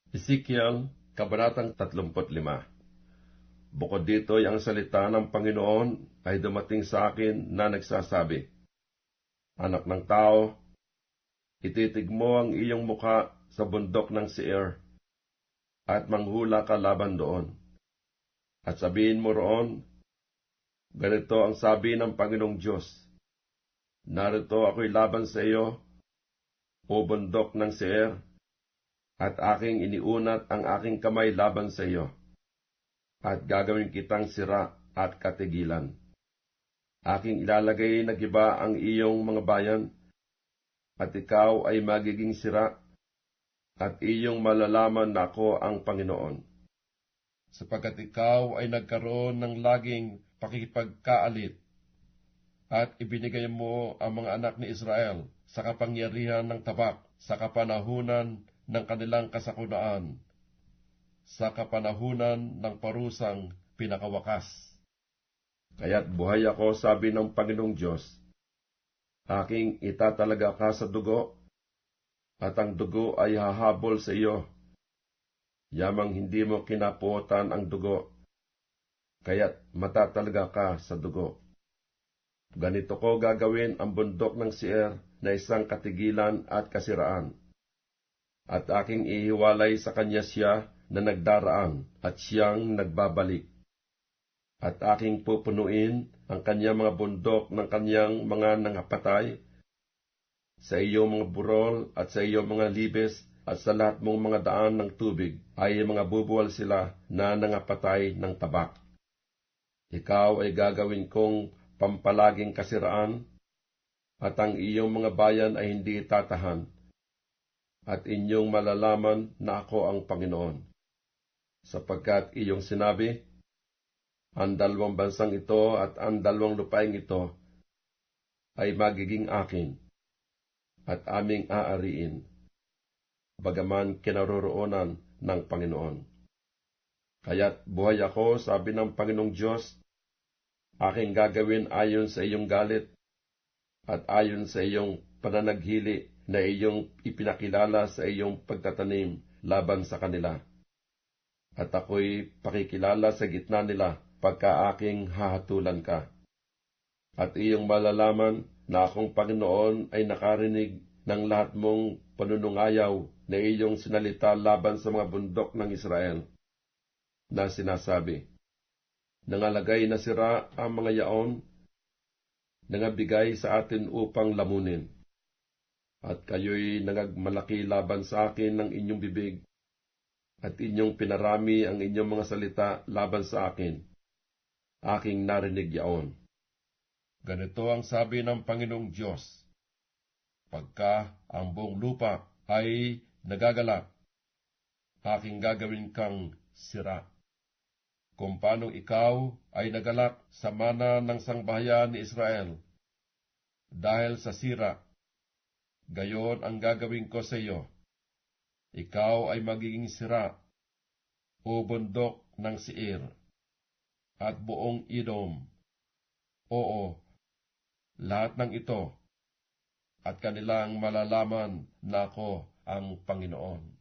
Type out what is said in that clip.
Ezekiel, Kabanatang 35. Bukod dito ang salita ng Panginoon ay dumating sa akin na nagsasabi, Anak ng tao, ititig mo ang iyong mukha sa bundok ng Seir, at manghula ka laban doon. At sabihin mo roon, ganito ang sabi ng Panginoong Diyos, Narito ako'y laban sa iyo, o bundok ng Seir, at aking iniunat ang aking kamay laban sa iyo, at gagawin kitang sira at katigilan. Aking ilalagay na giba ang iyong mga bayan, at ikaw ay magiging sira, at iyong malalaman na ako ang Panginoon. Sapagkat ikaw ay nagkaroon ng laging pakikipagkaalit, at ibinigay mo ang mga anak ni Israel sa kapangyarihan ng tabak, sa kapanahunan ng kanilang kasakunaan, sa kapanahunan ng parusang pinakawakas. Kaya't buhay ako, sabi ng Panginoong Diyos, aking itatalaga ka sa dugo, at ang dugo ay hahabol sa iyo. Yamang hindi mo kinapuotan ang dugo, kaya't matatalaga ka sa dugo. Ganito ko gagawin ang bundok ng Seir na isang katigilan at kasiraan, at aking ihiwalay sa kanya siya na nagdaraan at siyang nagbabalik. At aking pupunuin ang kanyang mga bundok ng kanyang mga nangapatay, sa iyong mga burol at sa iyong mga libes at sa lahat mong mga daan ng tubig ay mga bubuwal sila na nangapatay ng tabak. Ikaw ay gagawin kong pampalaging kasiraan, at ang iyong mga bayan ay hindi tatahan, at inyong malalaman na ako ang Panginoon. Sapagkat iyong sinabi, ang dalawang bansang ito at ang dalawang lupaing ito ay magiging akin, at aming aariin, bagaman kinaroroonan ng Panginoon. Kaya't buhay ako, sabi ng Panginoong Diyos, aking gagawin ayon sa iyong galit, at ayon sa iyong pananaghili na iyong ipinakilala sa iyong pagtatanim laban sa kanila. At ako'y pakikilala sa gitna nila pagka aking hahatulan ka. At iyong malalaman na akong Panginoon ay nakarinig ng lahat mong panunungayaw na iyong sinalita laban sa mga bundok ng Israel, na sinasabi, nangalagay na sira ang mga yaon, nangabigay sa atin upang lamunin. At kayo'y nangagmalaki laban sa akin ng inyong bibig, at inyong pinarami ang inyong mga salita laban sa akin. Aking narinig yaon. Ganito ang sabi ng Panginoong Diyos, pagka ang buong lupa ay nagagalak, aking gagawin kang sira. Kung paano ikaw ay nagalak sa mana ng sangbahayan ni Israel, dahil sa sira, gayon ang gagawin ko sa iyo. Ikaw ay magiging sira, o bundok ng Seir, at buong Edom. Oo, lahat ng ito, at kanilang malalaman na ako ang Panginoon.